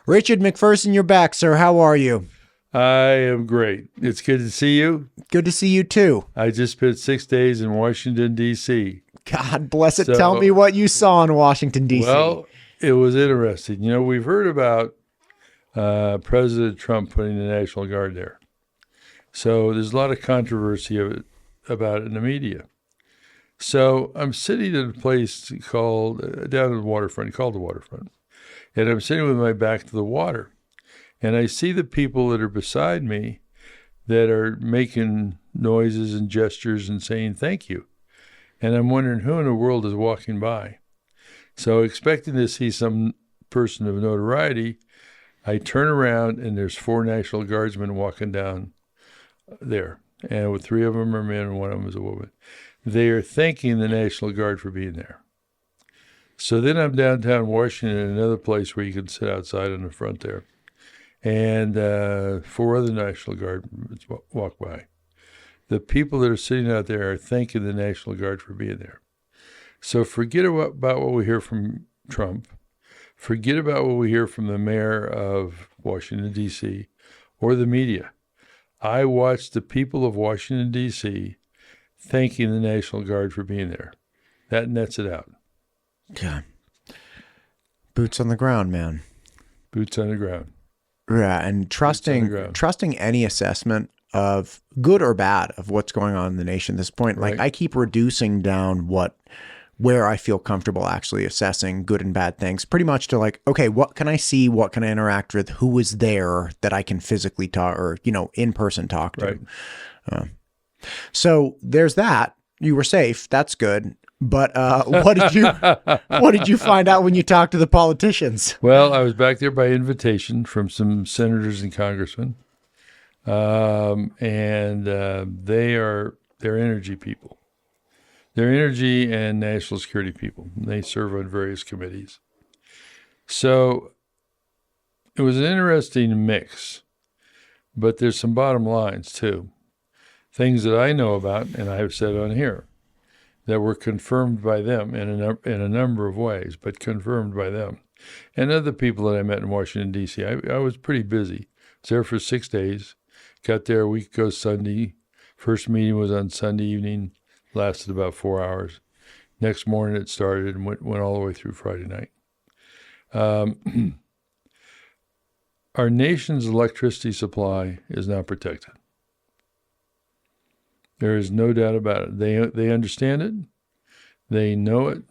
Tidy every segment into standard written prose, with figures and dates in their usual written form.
Richard McPherson, you're back, sir. How are you? I am great. It's good to see you. Good to see you, too. I just spent 6 days in Washington, D.C. God bless it. Tell me what you saw in Washington, D.C. Well, it was interesting. You know, we've heard about President Trump putting the National Guard there. So there's a lot of controversy about it in the media. So I'm sitting at a place called, down in the waterfront, called the Waterfront. And I'm sitting with my back to the water. And I see the people that are beside me that are making noises and gestures and saying thank you. And I'm wondering who in the world is walking by. So expecting to see some person of notoriety, I turn around and there's 4 National Guardsmen walking down there. And 3 of them are men and 1 of them is a woman. They are thanking the National Guard for being there. So then I'm downtown Washington in another place where you can sit outside in the front there. And 4 other National Guard walk by. The people that are sitting out there are thanking the National Guard for being there. So forget about what we hear from Trump. Forget about what we hear from the mayor of Washington, D.C., or the media. I watched the people of Washington, D.C. thanking the National Guard for being there. That nets it out. Yeah. Boots on the ground, man. Boots on the ground. Yeah, and trusting any assessment of good or bad of what's going on in the nation at this point. Right. Like I keep reducing down where I feel comfortable actually assessing good and bad things, pretty much to like, okay, what can I see? What can I interact with? Who is there that I can physically talk or, in person talk to? Right. So there's that. You were safe. That's good. But what did you find out when you talked to the politicians? Well, I was back there by invitation from some senators and congressmen, and they're energy people. They're energy and national security people. They serve on various committees. So it was an interesting mix, but there's some bottom lines too, things that I know about and I have said on here, that were confirmed by them in a number of ways, but confirmed by them. And other people that I met in Washington, D.C. I was pretty busy. I was there for 6 days. Got there a week ago Sunday. First meeting was on Sunday evening, lasted about 4 hours. Next morning it started and went all the way through Friday night. Our nation's electricity supply is not protected. There is no doubt about it. They understand it. They know it.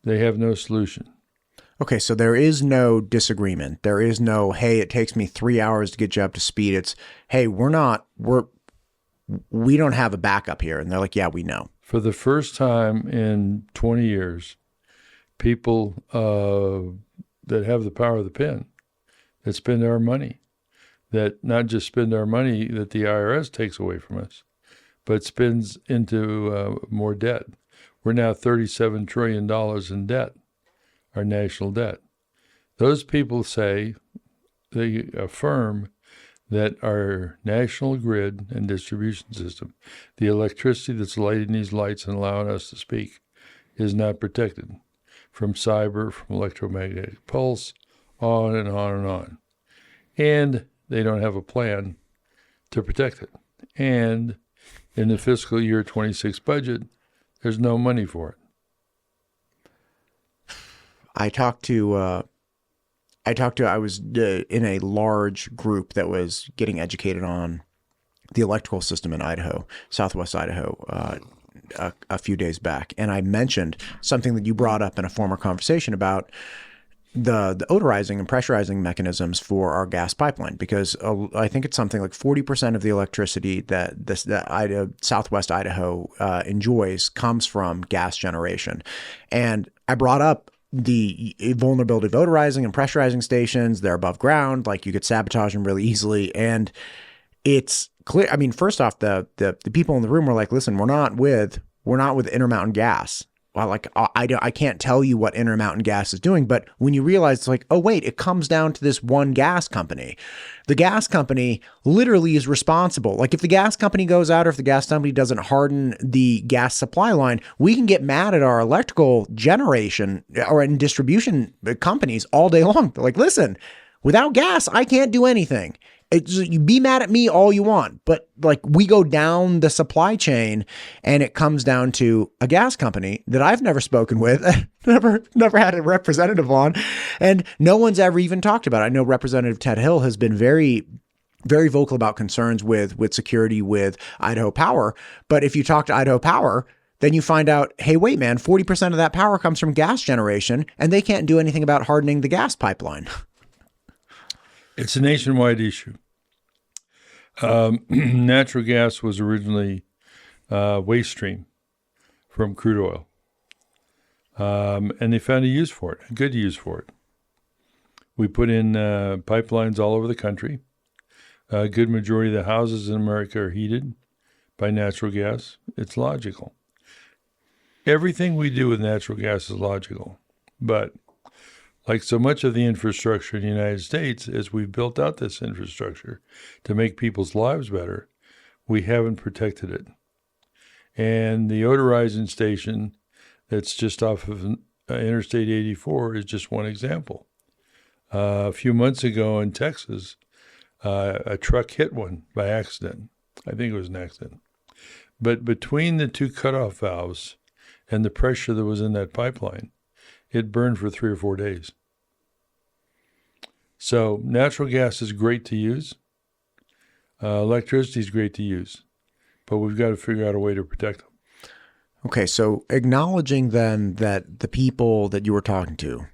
They have no solution. Okay, so there is no disagreement. There is no, hey, it takes me 3 hours to get you up to speed. It's, hey, we don't have a backup here. And they're like, yeah, we know. For the first time in 20 years, people that have the power of the pen, that spend our money, that not just spend our money that the IRS takes away from us, but spends into more debt. We're now $37 trillion in debt, our national debt. Those people say, they affirm that our national grid and distribution system, the electricity that's lighting these lights and allowing us to speak, is not protected from cyber, from electromagnetic pulse, on and on and on. And they don't have a plan to protect it. And in the fiscal year 26 budget, there's no money for it. I was in a large group that was getting educated on the electrical system in Idaho, Southwest Idaho, a few days back. And I mentioned something that you brought up in a former conversation about the odorizing and pressurizing mechanisms for our gas pipeline, because I think it's something like 40% of the electricity that Southwest Idaho enjoys comes from gas generation. And I brought up the vulnerability of odorizing and pressurizing stations. They're above ground, like you could sabotage them really easily. And it's clear. I mean, first off, the people in the room were like, listen, we're not with Intermountain Gas. well, like I can't tell you what Intermountain Gas is doing, but when you realize it's like, oh wait, it comes down to this one gas company. The gas company literally is responsible. Like if the gas company goes out or if the gas company doesn't harden the gas supply line, we can get mad at our electrical generation or in distribution companies all day long. They're like, listen, without gas, I can't do anything. You be mad at me all you want, but like we go down the supply chain and it comes down to a gas company that I've never spoken with, never had a representative on, and no one's ever even talked about it. I know Representative Ted Hill has been very vocal about concerns with security with Idaho Power. But if you talk to Idaho Power, then you find out, hey, wait, man, 40% of that power comes from gas generation and they can't do anything about hardening the gas pipeline. It's a nationwide issue. Natural gas was originally waste stream from crude oil. And they found a use for it, a good use for it. We put in pipelines all over the country. A good majority of the houses in America are heated by natural gas. It's logical. Everything we do with natural gas is logical. But like so much of the infrastructure in the United States, as we've built out this infrastructure to make people's lives better, we haven't protected it. And the odorizing station that's just off of Interstate 84 is just one example. A few months ago in Texas, a truck hit one by accident. I think it was an accident. But between the two cutoff valves and the pressure that was in that pipeline, it burned for 3 or 4 days. So natural gas is great to use. Electricity is great to use. But we've got to figure out a way to protect them. Okay, so acknowledging then that the people that you were talking to,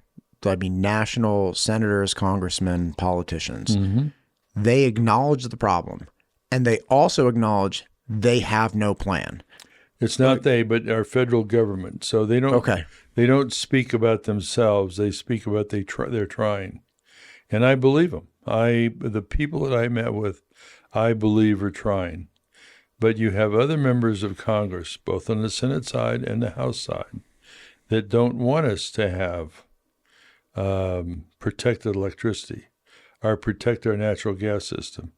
I mean, national senators, congressmen, politicians, they acknowledge the problem. And they also acknowledge they have no plan. It's not they, but our federal government. So they don't. Okay. They don't speak about themselves. They speak about they're trying, and I believe them. The people that I met with, I believe are trying. But you have other members of Congress, both on the Senate side and the House side, that don't want us to have protected electricity, or protect our natural gas system,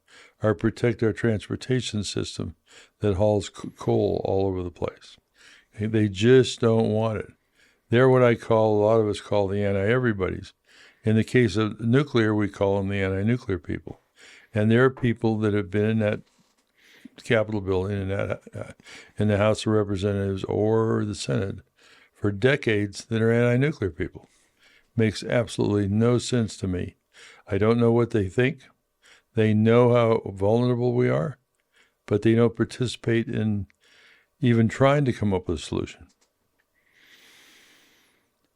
or protect our transportation system that hauls coal all over the place. They just don't want it. They're what a lot of us call the anti-everybody's. In the case of nuclear, we call them the anti-nuclear people. And there are people that have been in that Capitol building, in the House of Representatives or the Senate for decades that are anti-nuclear people. Makes absolutely no sense to me. I don't know what they think. They know how vulnerable we are, but they don't participate in even trying to come up with a solution.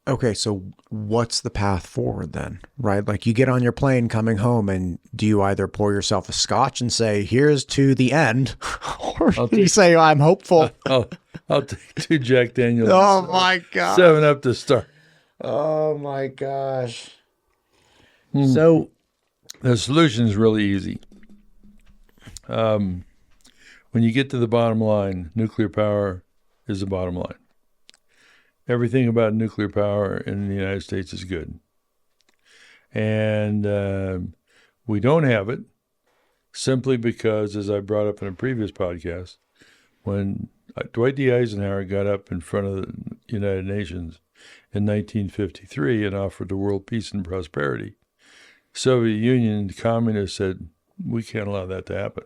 Okay, so what's the path forward then, right? Like you get on your plane coming home and do you either pour yourself a scotch and say, here's to the end, or do you say, I'm hopeful? I'll take 2 Jack Daniels. Oh my God. 7 Up to start. Oh my gosh. So the solution is really easy. When you get to the bottom line, nuclear power is the bottom line. Everything about nuclear power in the United States is good. And we don't have it simply because, as I brought up in a previous podcast, when Dwight D. Eisenhower got up in front of the United Nations in 1953 and offered the world peace and prosperity, Soviet Union, the communists said, we can't allow that to happen.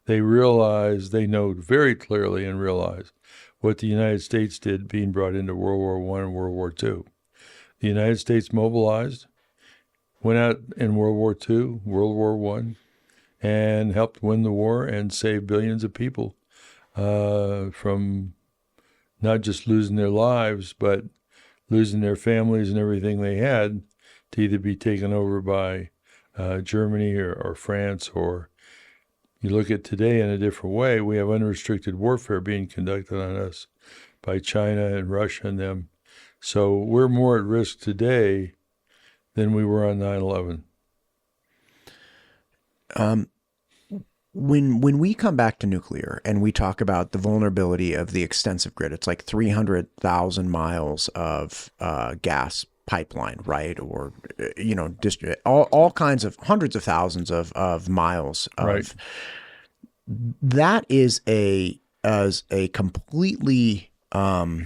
They know very clearly and realize what the United States did being brought into World War I and World War II. The United States mobilized, went out in World War II, World War I, and helped win the war and save billions of people from not just losing their lives, but losing their families and everything they had to either be taken over by Germany or France, or you look at today in a different way. We have unrestricted warfare being conducted on us by China and Russia and them. So we're more at risk today than we were on 9/11. when we come back to nuclear and we talk about the vulnerability of the extensive grid, it's like 300,000 miles of gas pipeline, right? Or all kinds of hundreds of thousands of miles of Right. that is a completely a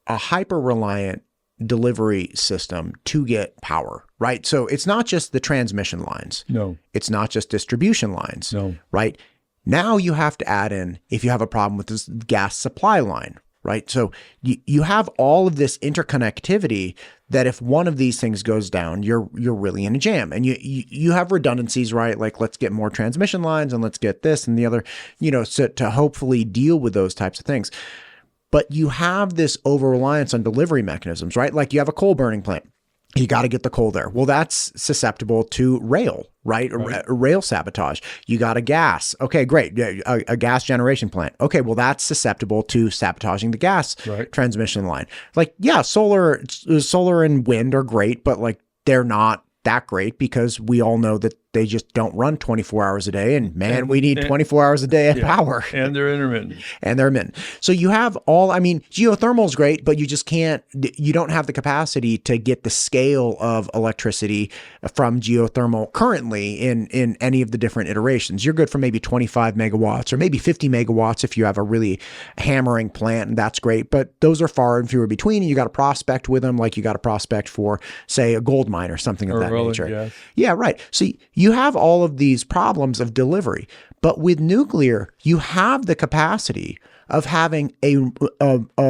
hyper reliant delivery system to get power, right? So it's not just the transmission lines. No. It's not just distribution lines. No. Right? Now you have to add in if you have a problem with this gas supply line, right? So you have all of this interconnectivity that if one of these things goes down, you're really in a jam. And you have redundancies, right? Like let's get more transmission lines and let's get this and the other, so to hopefully deal with those types of things. But you have this over-reliance on delivery mechanisms, right? Like you have a coal burning plant. You got to get the coal there. Well, that's susceptible to rail, right? Rail sabotage. You got a gas. Okay, great. A gas generation plant. Okay, well, that's susceptible to sabotaging the gas transmission line. Like, yeah, solar and wind are great, but like they're not that great because we all know that they just don't run 24 hours a day. And man, we need 24 hours a day of power. And they're intermittent. So you have geothermal is great, but you just you don't have the capacity to get the scale of electricity from geothermal currently in any of the different iterations. You're good for maybe 25 megawatts or maybe 50 megawatts if you have a really hammering plant, and that's great. But those are far and fewer between. And you got to prospect with them, like you got to prospect for, say, a gold mine or something of that nature. Gas. Yeah, right. So you have all of these problems of delivery, but with nuclear, you have the capacity of having a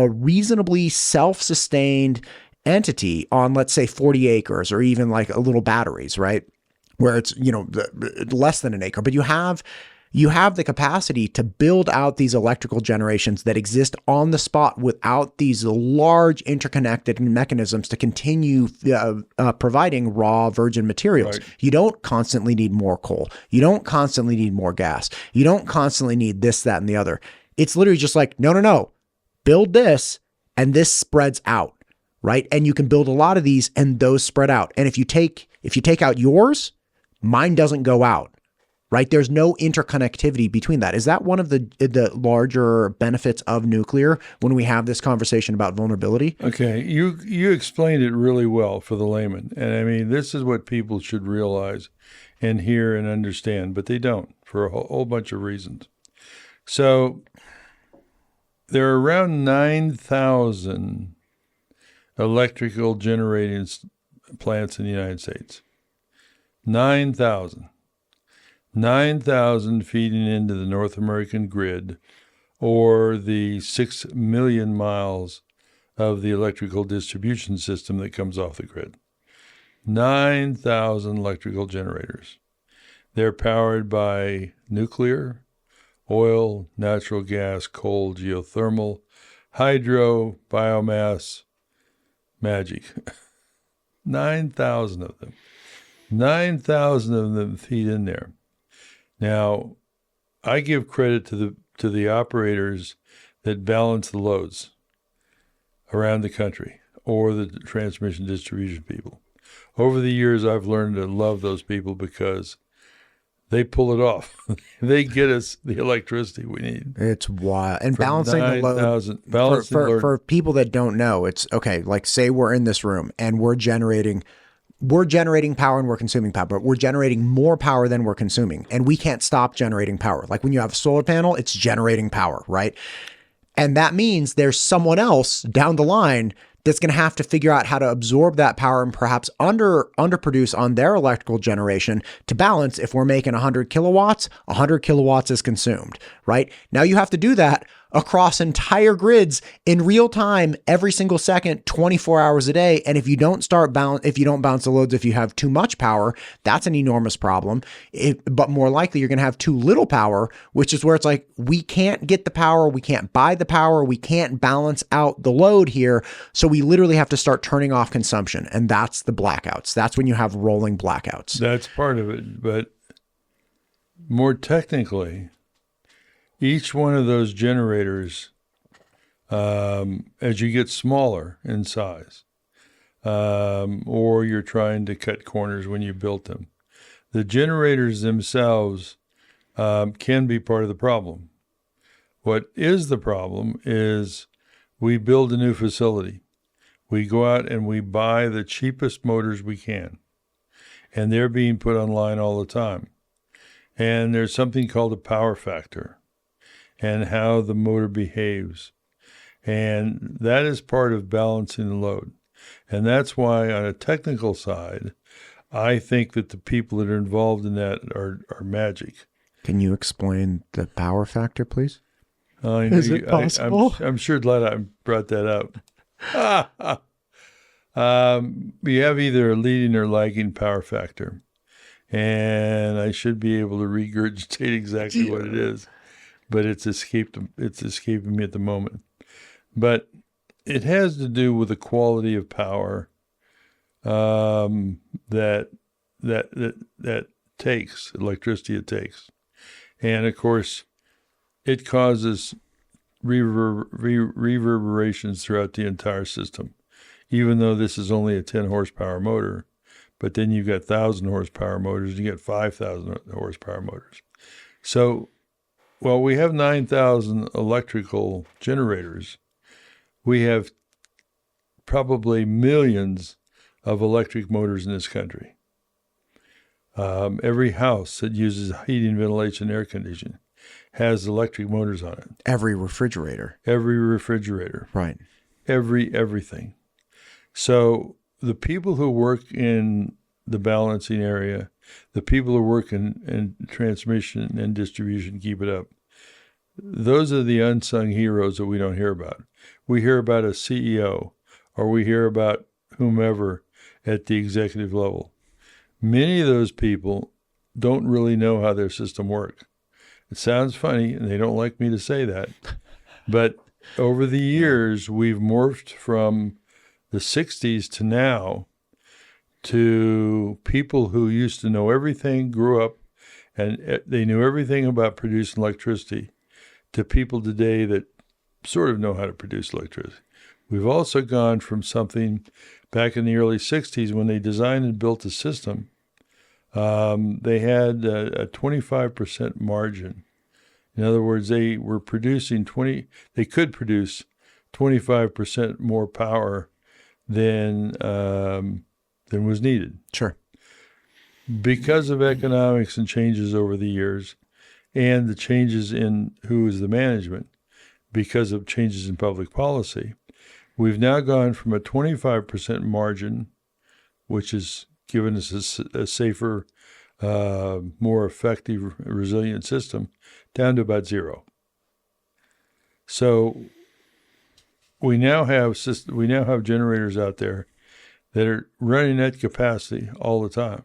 reasonably self-sustained entity on, let's say, 40 acres or even like a little batteries, right? Where it's, less than an acre, but you have the capacity to build out these electrical generations that exist on the spot without these large interconnected mechanisms to continue providing raw virgin materials. Right. You don't constantly need more coal. You don't constantly need more gas. You don't constantly need this, that, and the other. It's literally just like, no, build this and this spreads out, right? And you can build a lot of these and those spread out. And if you take out yours, mine doesn't go out. Right? There's no interconnectivity between that. Is that one of the larger benefits of nuclear when we have this conversation about vulnerability? Okay, you explained it really well for the layman. And I mean, this is what people should realize and hear and understand, but they don't for a whole bunch of reasons. So there are around 9,000 electrical generating plants in the United States. 9,000 feeding into the North American grid, or the 6 million miles of the electrical distribution system that comes off the grid. 9,000 electrical generators. They're powered by nuclear, oil, natural gas, coal, geothermal, hydro, biomass, magic. 9,000 of them. 9,000 of them feed in there. Now, I give credit to the operators that balance the loads around the country, or the transmission distribution people. Over the years, I've learned to love those people because they pull it off. They get us the electricity we need. It's wild. And balancing the load, for people that don't know, it's okay. Like, say we're in this room and we're generating power and we're consuming power, but we're generating more power than we're consuming. And we can't stop generating power. Like when you have a solar panel, it's generating power, right? And that means there's someone else down the line that's going to have to figure out how to absorb that power and perhaps underproduce on their electrical generation to balance. If we're making 100 kilowatts is consumed, right? Now you have to do that across entire grids in real time, every single second, 24 hours a day. And if you don't balance the loads, if you have too much power, that's an enormous problem. But more likely you're going to have too little power, which is where it's like, we can't get the power. We can't buy the power. We can't balance out the load here. So we literally have to start turning off consumption. And that's the blackouts. That's when you have rolling blackouts. That's part of it. But more technically, each one of those generators, as you get smaller in size, or you're trying to cut corners when you built them, the generators themselves can be part of the problem. What is the problem is we build a new facility. We go out and we buy the cheapest motors we can, and they're being put online all the time. And there's something called a power factor and how the motor behaves. And that is part of balancing the load. And that's why on a technical side, I think that the people that are involved in that are magic. Can you explain the power factor, please? Is it possible? I'm sure glad I brought that up. You have either a leading or lagging power factor. And I should be able to regurgitate exactly what it is, but it's escaping me at the moment. But it has to do with the quality of power that takes electricity. It takes, and of course, it causes reverberations throughout the entire system. Even though this is only a 10 horsepower motor, but then you've got 1,000 horsepower motors, you get 5,000 horsepower motors. So, while we have 9,000 electrical generators, we have probably millions of electric motors in this country. Every house that uses heating, ventilation, air conditioning has electric motors on it. Every refrigerator. Right. Everything. So the people who work in the balancing area, the people who work in transmission and distribution, keep it up. Those are the unsung heroes that we don't hear about. We hear about a CEO, or we hear about whomever at the executive level. Many of those people don't really know how their system works. It sounds funny, and they don't like me to say that, but over the years, we've morphed from the 60s to now to people who used to know everything, grew up, and they knew everything about producing electricity, to people today that sort of know how to produce electricity. We've also gone from something back in the early 60s when they designed and built a system. They had a 25% margin. In other words, they were producing they could produce 25% more power than was needed. Sure. Because of economics and changes over the years, and the changes in who is the management, because of changes in public policy, we've now gone from a 25% margin, which has given us a safer, more effective, resilient system, down to about zero. So we now have generators out there that are running at capacity all the time.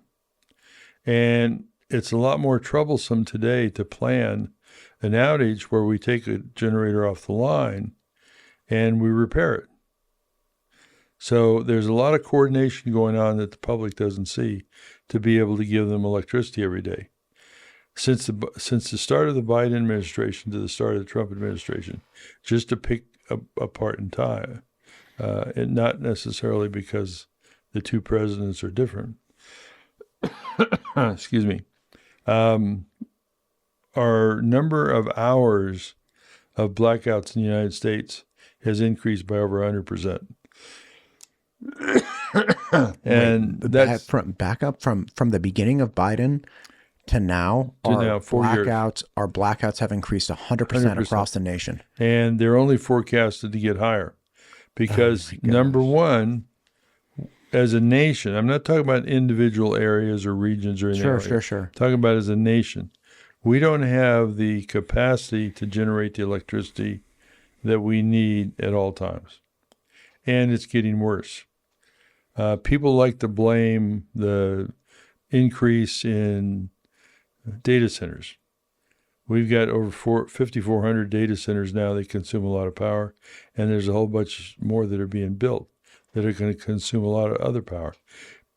And it's a lot more troublesome today to plan an outage where we take a generator off the line and we repair it. So there's a lot of coordination going on that the public doesn't see to be able to give them electricity every day. Since the start of the Biden administration to the start of the Trump administration, just to pick apart in time, and not necessarily because the two presidents are different. Excuse me. Our number of hours of blackouts in the United States has increased by over 100%. And that's from the beginning of Biden to now, our 4 years. Blackouts have increased 100% across the nation. And they're only forecasted to get higher because, number one, as a nation, I'm not talking about individual areas or regions or anything. Sure. I'm talking about as a nation. We don't have the capacity to generate the electricity that we need at all times. And it's getting worse. People like to blame the increase in data centers. We've got over 5,400 data centers now that consume a lot of power, and there's a whole bunch more that are being built that are going to consume a lot of other power.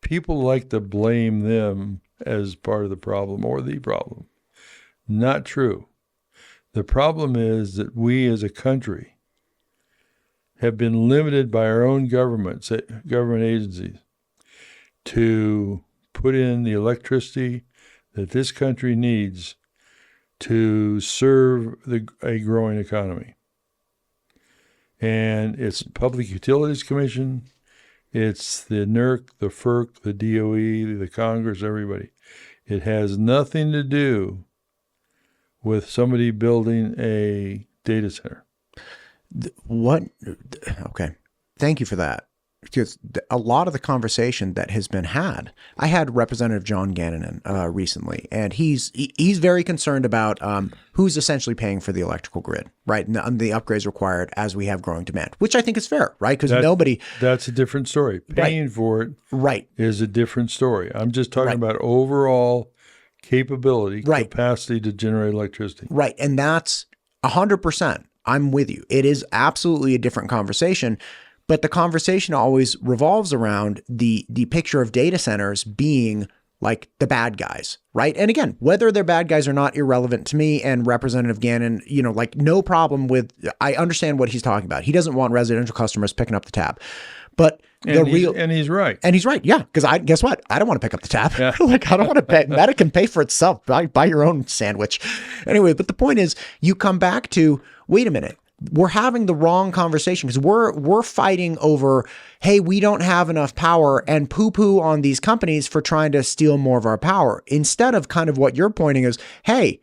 People like to blame them as part of the problem or the problem. Not true. The problem is that we as a country have been limited by our own government agencies to put in the electricity that this country needs to serve a growing economy. And it's Public Utilities Commission, it's the NERC, the FERC, the DOE, the Congress, everybody. It has nothing to do with somebody building a data center. What? Okay. Thank you for that. Because a lot of the conversation that has been had, I had Representative John Gannon recently, and he's very concerned about who's essentially paying for the electrical grid, right? And the upgrades required as we have growing demand, which I think is fair, right? Because that's a different story. Paying for it is a different story. I'm just talking about overall capability, capacity to generate electricity. Right. And that's 100%. I'm with you. It is absolutely a different conversation. But the conversation always revolves around the picture of data centers being like the bad guys, right? And again, whether they're bad guys or not, irrelevant to me. And Representative Gannon, like no problem with, I understand what he's talking about. He doesn't want residential customers picking up the tab. But he's right. And he's right. Yeah. Because guess what? I don't want to pick up the tab. Yeah. I don't want to pay. Meta can pay for itself. Buy your own sandwich. Anyway, but the point is, you come back to, wait a minute. We're having the wrong conversation because we're fighting over, hey, we don't have enough power, and poo-poo on these companies for trying to steal more of our power. Instead of kind of what you're pointing is, hey,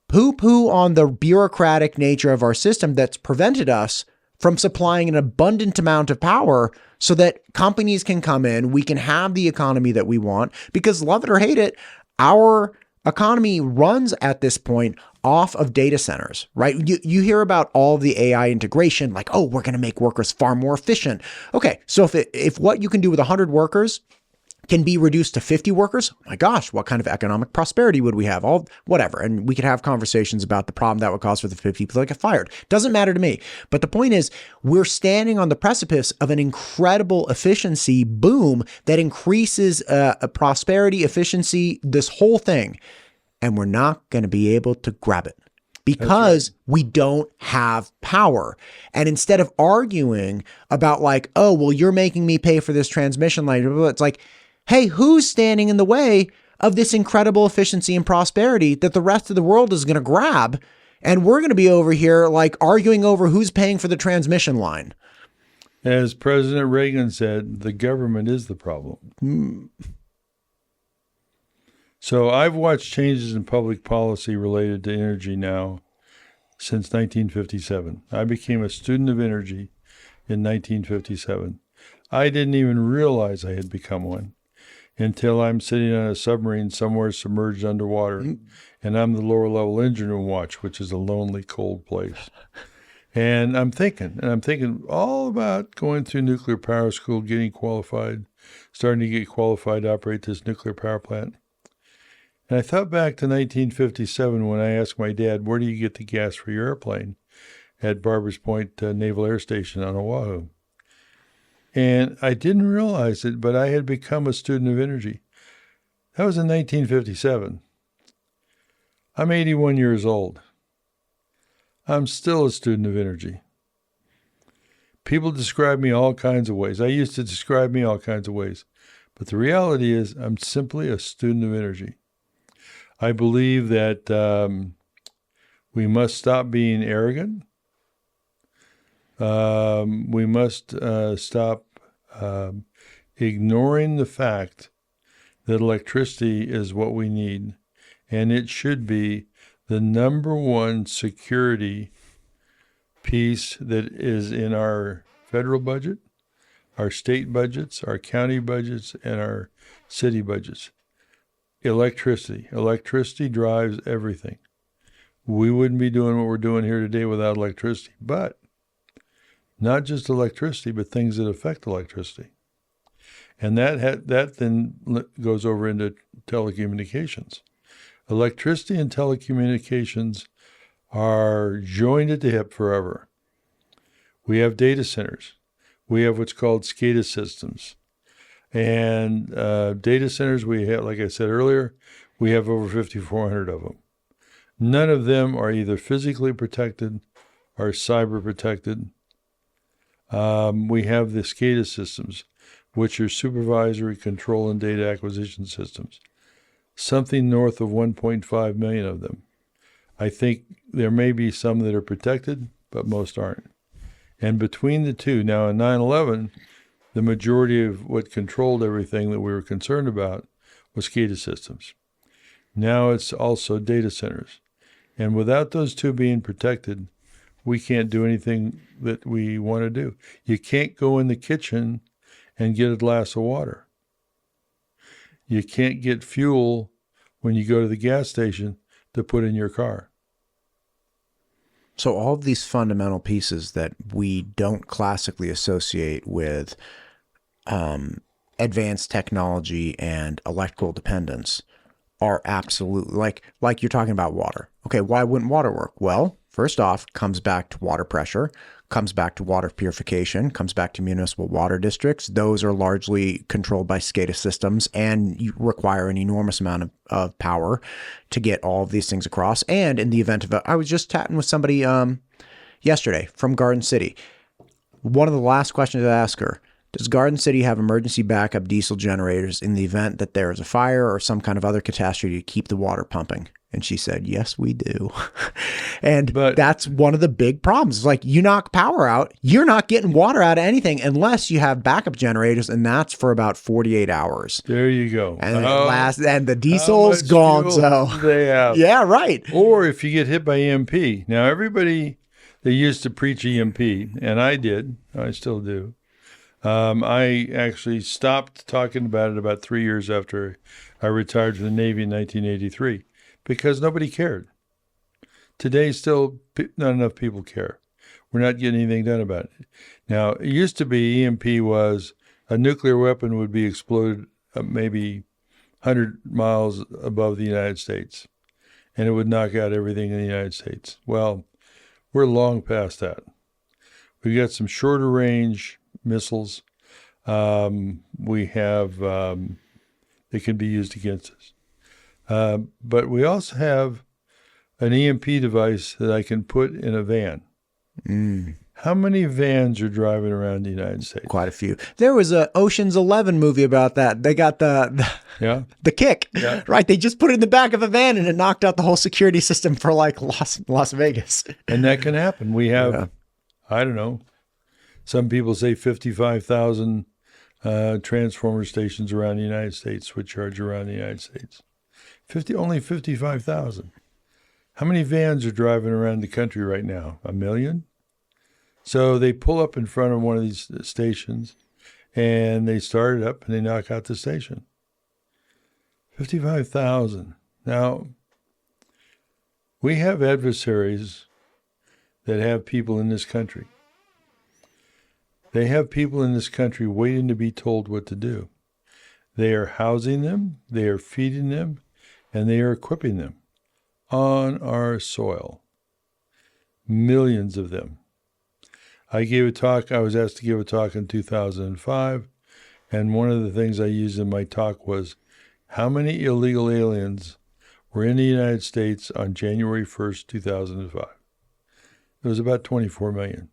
poo-poo on the bureaucratic nature of our system that's prevented us from supplying an abundant amount of power so that companies can come in, we can have the economy that we want, because love it or hate it, our economy runs at this point off of data centers, right? You hear about all the AI integration, like, oh, we're going to make workers far more efficient. Okay, so if what you can do with 100 workers can be reduced to 50 workers, oh my gosh, what kind of economic prosperity would we have? Whatever. And we could have conversations about the problem that would cause for the 50 people that get fired. Doesn't matter to me. But the point is, we're standing on the precipice of an incredible efficiency boom that increases prosperity, efficiency, this whole thing. And we're not going to be able to grab it because we don't have power. And instead of arguing about like, oh, well, you're making me pay for this transmission line, it's like, hey, who's standing in the way of this incredible efficiency and prosperity that the rest of the world is going to grab? And we're going to be over here like arguing over who's paying for the transmission line. As President Reagan said, the government is the problem. So I've watched changes in public policy related to energy now since 1957. I became a student of energy in 1957. I didn't even realize I had become one until I'm sitting on a submarine somewhere submerged underwater, and I'm the lower level engine room watch, which is a lonely, cold place. And I'm thinking all about going through nuclear power school, getting qualified, starting to get qualified to operate this nuclear power plant. And I thought back to 1957 when I asked my dad, where do you get the gas for your airplane? At Barbers Point Naval Air Station on Oahu. And I didn't realize it, but I had become a student of energy. That was in 1957. I'm 81 years old. I'm still a student of energy. People describe me all kinds of ways. I used to describe me all kinds of ways. But the reality is I'm simply a student of energy. I believe that we must stop being arrogant. We must stop ignoring the fact that electricity is what we need, and it should be the number one security piece that is in our federal budget, our state budgets, our county budgets, and our city budgets. Electricity. Electricity drives everything. We wouldn't be doing what we're doing here today without electricity. But not just electricity, but things that affect electricity. And that then goes over into telecommunications. Electricity and telecommunications are joined at the hip forever. We have data centers. We have what's called SCADA systems. And data centers, we have, like I said earlier, we have over 5,400 of them. None of them are either physically protected or cyber protected. We have the SCADA systems, which are supervisory control and data acquisition systems. Something north of 1.5 million of them. I think there may be some that are protected, but most aren't. And between the two, now in 9/11, the majority of what controlled everything that we were concerned about was SCADA systems. Now it's also data centers. And without those two being protected, we can't do anything that we want to do. You can't go in the kitchen and get a glass of water. You can't get fuel when you go to the gas station to put in your car. So all of these fundamental pieces that we don't classically associate with advanced technology and electrical dependence are absolutely like you're talking about water. Okay, why wouldn't water work? Well, first off, comes back to water pressure, comes back to water purification, comes back to municipal water districts. Those are largely controlled by SCADA systems and you require an enormous amount of power to get all of these things across. And in the event of I was just chatting with somebody yesterday from Garden City. One of the last questions I asked her, does Garden City have emergency backup diesel generators in the event that there is a fire or some kind of other catastrophe to keep the water pumping? And she said, yes, we do. But that's one of the big problems. It's like you knock power out, you're not getting water out of anything unless you have backup generators, and that's for about 48 hours. There you go. And and the diesel's gone. So they have. Yeah, right. Or if you get hit by EMP. Now, everybody, they used to preach EMP, and I did. I still do. I actually stopped talking about it about 3 years after I retired from the Navy in 1983 because nobody cared. Today, still not enough people care. We're not getting anything done about it. Now, it used to be EMP was a nuclear weapon would be exploded maybe 100 miles above the United States, and it would knock out everything in the United States. Well, we're long past that. We've got some shorter range missiles. We have they can be used against us. But we also have an EMP device that I can put in a van. How many vans are driving around the United States? Quite a few. There was a Ocean's 11 movie about that. They got the kick, right? They just put it in the back of a van and it knocked out the whole security system for like Las Vegas. And that can happen. We have, I don't know, some people say 55,000 transformer stations around the United States, switch yards around the United States. Only 55,000. How many vans are driving around the country right now? 1 million? So they pull up in front of one of these stations and they start it up and they knock out the station. 55,000. Now, we have adversaries that have people in this country. They have people in this country waiting to be told what to do. They are housing them, they are feeding them, and they are equipping them on our soil. Millions of them. I gave a talk, I was asked to give a talk in 2005, and one of the things I used in my talk was how many illegal aliens were in the United States on January 1st, 2005. It was about 24 million.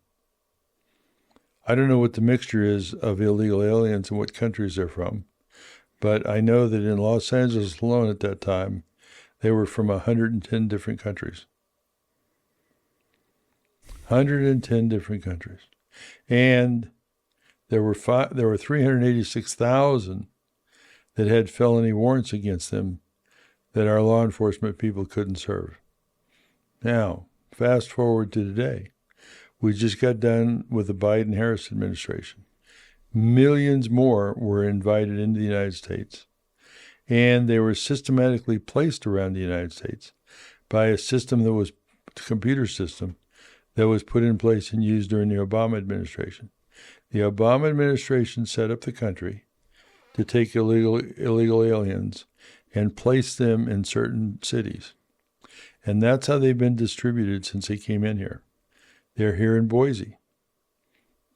I don't know what the mixture is of illegal aliens and what countries they're from, but I know that in Los Angeles alone at that time, they were from 110 different countries. 110 different countries. And there were 386,000 that had felony warrants against them that our law enforcement people couldn't serve. Now, fast forward to today. We just got done with the Biden-Harris administration. Millions more were invited into the United States, and they were systematically placed around the United States by a system that was a computer system that was put in place and used during the Obama administration. The Obama administration set up the country to take illegal aliens and place them in certain cities. And that's how they've been distributed since they came in here. They're here in Boise.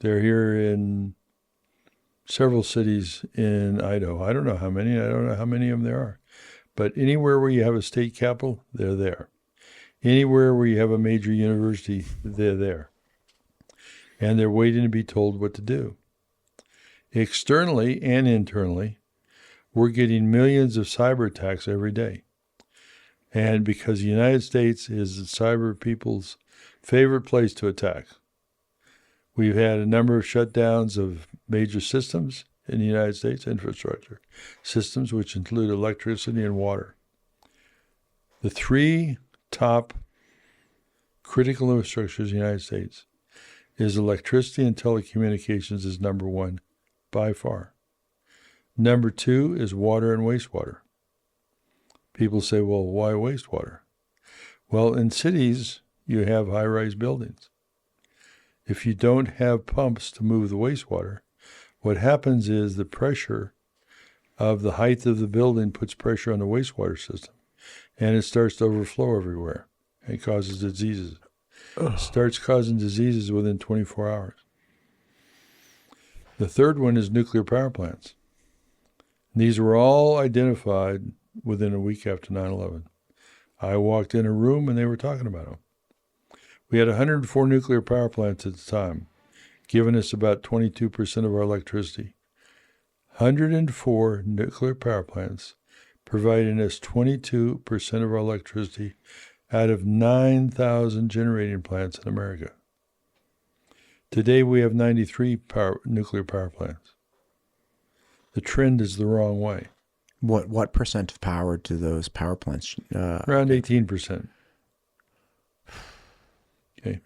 They're here in several cities in Idaho. I don't know how many. I don't know how many of them there are. But anywhere where you have a state capital, they're there. Anywhere where you have a major university, they're there. And they're waiting to be told what to do. Externally and internally, we're getting millions of cyber attacks every day. And because the United States is the cyber people's favorite place to attack. We've had a number of shutdowns of major systems in the United States, infrastructure systems, which include electricity and water. The three top critical infrastructures in the United States is electricity and telecommunications is number one by far. Number two is water and wastewater. People say, well, why wastewater? Well, in cities, you have high-rise buildings. If you don't have pumps to move the wastewater, what happens is the pressure of the height of the building puts pressure on the wastewater system, and it starts to overflow everywhere. It causes diseases. It starts causing diseases within 24 hours. The third one is nuclear power plants. These were all identified within a week after 9/11. I walked in a room and they were talking about them. We had 104 nuclear power plants at the time, giving us about 22% of our electricity. 104 nuclear power plants providing us 22% of our electricity out of 9,000 generating plants in America. Today we have 93 nuclear power plants. The trend is the wrong way. What percent of power do those power plants? Around 18%. Okay.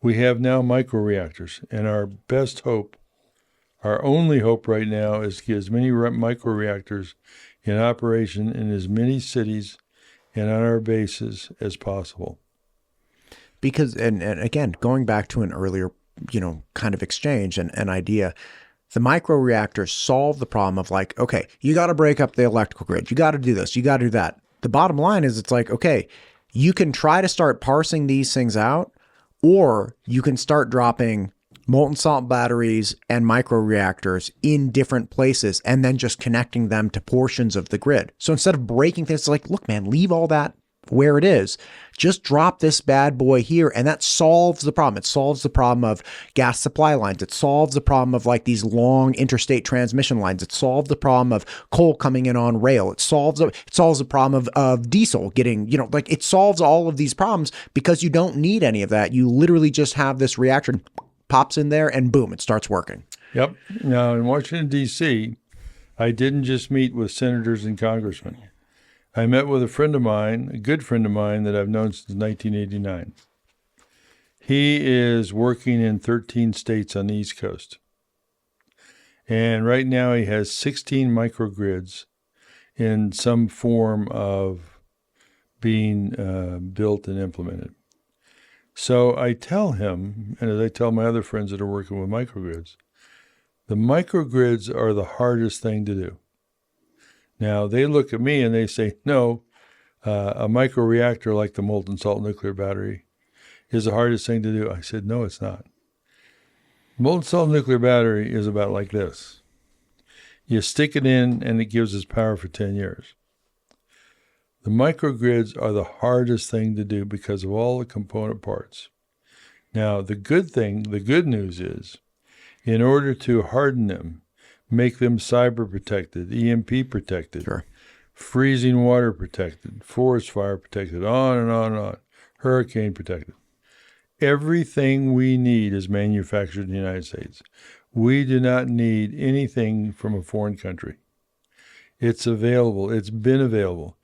We have now microreactors, and our best hope, our only hope right now is to get as many microreactors in operation in as many cities and on our bases as possible. Because, and again, going back to an earlier, kind of exchange and an idea, the microreactors solve the problem of like, okay, you got to break up the electrical grid. You got to do this. You got to do that. The bottom line is it's like, okay, you can try to start parsing these things out, or you can start dropping molten salt batteries and microreactors in different places and then just connecting them to portions of the grid. So instead of breaking things, it's like, look, man, leave all that where it is. Just drop this bad boy here, and that solves the problem. It solves the problem of gas supply lines. It solves the problem of like these long interstate transmission lines. It solves the problem of coal coming in on rail. It solves the problem of diesel getting, it solves all of these problems because you don't need any of that. You literally just have this reactor, pops in there, and boom, it starts working. Yep. Now, in Washington, D.C., I didn't just meet with senators and congressmen. I met with a friend of mine, a good friend of mine that I've known since 1989. He is working in 13 states on the East Coast. And right now he has 16 microgrids in some form of being built and implemented. So I tell him, and as I tell my other friends that are working with microgrids, the microgrids are the hardest thing to do. Now, they look at me and they say, no, a microreactor like the molten salt nuclear battery is the hardest thing to do. I said, no, it's not. Molten salt nuclear battery is about like this. You stick it in and it gives us power for 10 years. The microgrids are the hardest thing to do because of all the component parts. Now, the good news is, in order to harden them, make them cyber protected, EMP protected, sure, freezing water protected, forest fire protected, on and on and on, hurricane protected. Everything we need is manufactured in the United States. We do not need anything from a foreign country. It's available. It's been available.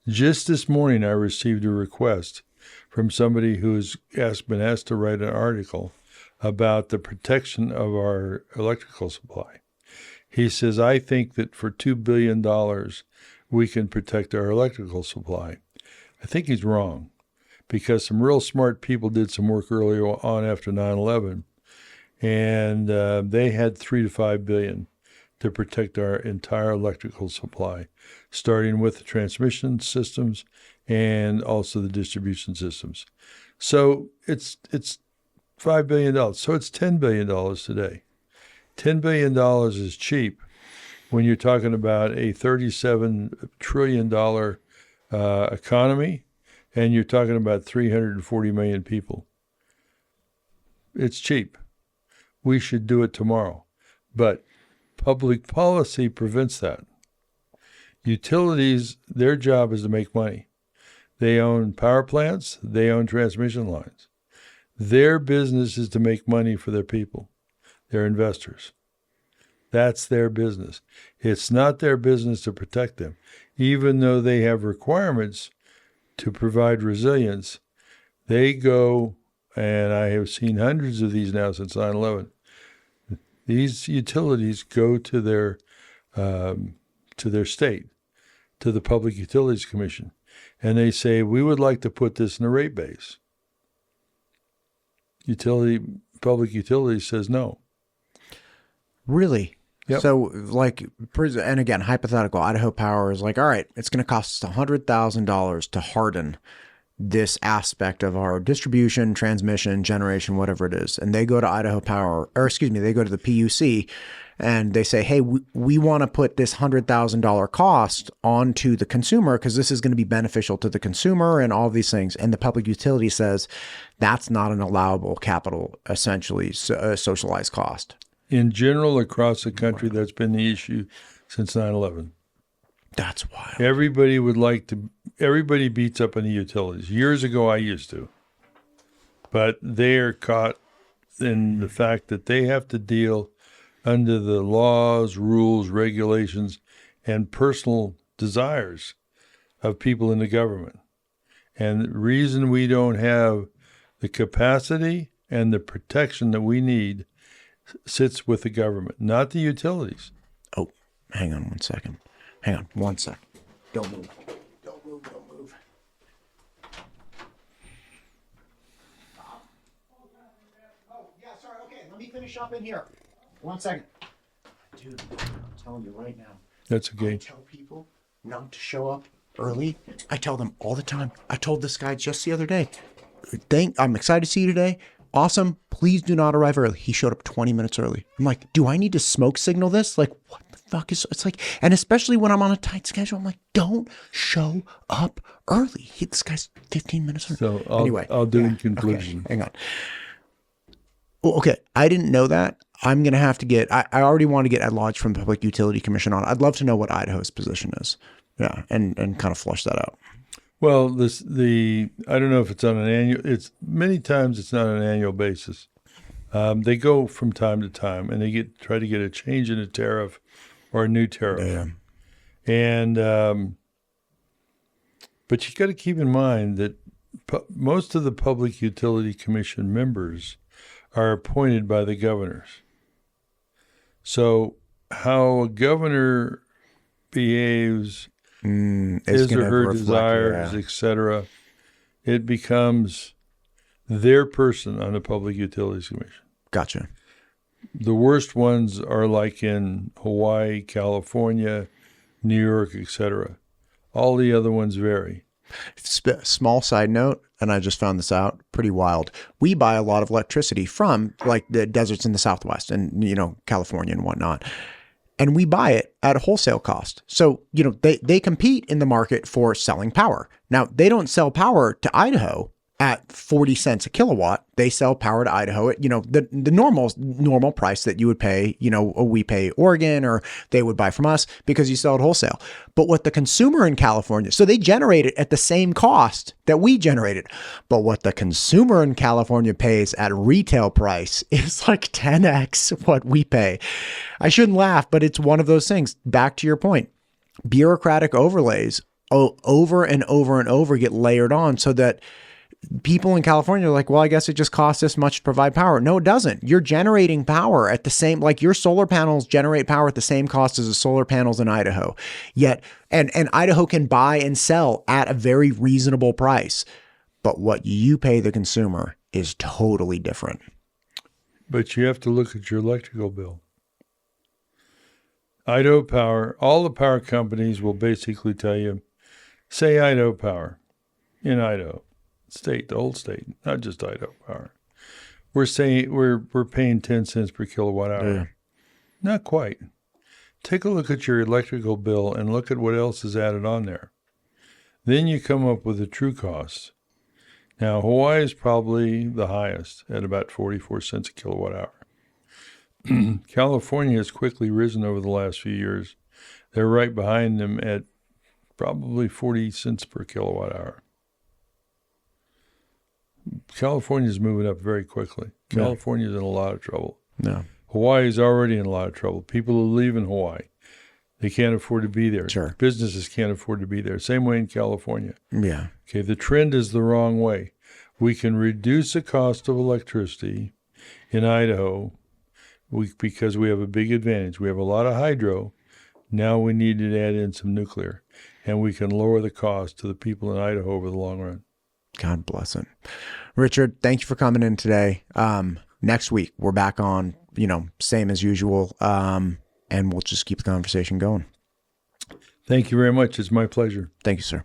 Just this morning, I received a request from somebody who's been asked to write an article about the protection of our electrical supply. He says, I think that for $2 billion, we can protect our electrical supply. I think he's wrong, because some real smart people did some work early on after 9/11, and they had $3 to $5 billion to protect our entire electrical supply, starting with the transmission systems and also the distribution systems. So it's $5 billion. So it's $10 billion today. $10 billion is cheap when you're talking about a $37 trillion economy and you're talking about 340 million people. It's cheap. We should do it tomorrow. But public policy prevents that. Utilities, their job is to make money. They own power plants. They own transmission lines. Their business is to make money for their people. They're investors. That's their business. It's not their business to protect them. Even though they have requirements to provide resilience, they go, and I have seen hundreds of these now since 9/11. These utilities go to their state, to the Public Utilities Commission, and they say, we would like to put this in a rate base. Public Utilities says no. Really? Yep. So, like, and again, hypothetical, Idaho Power is like, all right, it's going to cost us $100,000 to harden this aspect of our distribution, transmission, generation, whatever it is. And they go to Idaho Power, or excuse me, they go to the PUC and they say, hey, we want to put this $100,000 cost onto the consumer because this is going to be beneficial to the consumer and all these things. And the public utility says that's not an allowable capital, essentially, socialized cost. In general, across the country, that's been the issue since 9/11. That's wild. Everybody beats up on the utilities. Years ago, I used to. But they are caught in the fact that they have to deal under the laws, rules, regulations, and personal desires of people in the government. And the reason we don't have the capacity and the protection that we need sits with the government, not the utilities. Oh, hang on 1 second. Hang on 1 second. Don't move. Don't move. Don't move. Oh, yeah, sorry. Okay, let me finish up in here. 1 second. Dude, I'm telling you right now. That's okay. I tell people not to show up early. I tell them all the time. I told this guy just the other day, I'm excited to see you today. Awesome. Please do not arrive early. He showed up 20 minutes early. I'm like, do I need to smoke signal this? Like, what the fuck is, it's like, and especially when I'm on a tight schedule, I'm like, don't show up early. This guy's 15 minutes early. So anyway, I'll do in conclusion. Okay, hang on. Well, okay. I didn't know that. I'm going to have to get, I already want to get Ed Lodge from the Public Utility Commission on. I'd love to know what Idaho's position is. Yeah. And kind of flush that out. Well, I don't know if it's on an annual. Many times it's not on an annual basis. They go from time to time, and they try to get a change in a tariff or a new tariff. Yeah. And but you got to keep in mind that most of the Public Utility Commission members are appointed by the governors. So how a governor behaves, his or her desires, etc., it becomes their person on the Public Utilities Commission. Gotcha. The worst ones are like in Hawaii, California, New York, etc. All the other ones vary. Small side note, and I just found this out, pretty wild. We buy a lot of electricity from like the deserts in the Southwest and, California and whatnot. And we buy it at a wholesale cost. So, they compete in the market for selling power. Now, they don't sell power to Idaho at 40 cents a kilowatt. They sell power to Idaho at, the normal price that you would pay, we pay Oregon, or they would buy from us because you sell it wholesale. But what the consumer in California, so they generate it at the same cost that we generated. But what the consumer in California pays at retail price is like 10x what we pay. I shouldn't laugh, but it's one of those things. Back to your point, bureaucratic overlays over and over and over get layered on so that people in California are like, well, I guess it just costs this much to provide power. No, it doesn't. You're generating power at the same, like your solar panels generate power at the same cost as the solar panels in Idaho. Yet, and Idaho can buy and sell at a very reasonable price. But what you pay the consumer is totally different. But you have to look at your electrical bill. Idaho Power, all the power companies will basically tell you, say Idaho Power in Idaho. State, the whole state, not just Idaho Power. We're saying we're paying 10 cents per kilowatt hour. Yeah. Not quite. Take a look at your electrical bill and look at what else is added on there. Then you come up with the true cost. Now, Hawaii is probably the highest at about 44 cents a kilowatt hour. California has quickly risen over the last few years. They're right behind them at probably 40 cents per kilowatt hour. California's moving up very quickly. Yeah. California's in a lot of trouble. No. Hawaii is already in a lot of trouble. People who live in Hawaii, they can't afford to be there. Sure. Businesses can't afford to be there. Same way in California. Yeah. Okay, the trend is the wrong way. We can reduce the cost of electricity in Idaho because we have a big advantage. We have a lot of hydro. Now we need to add in some nuclear, and we can lower the cost to the people in Idaho over the long run. God bless it. Richard, thank you for coming in today. Next week, we're back on, same as usual, and we'll just keep the conversation going. Thank you very much. It's my pleasure. Thank you, sir.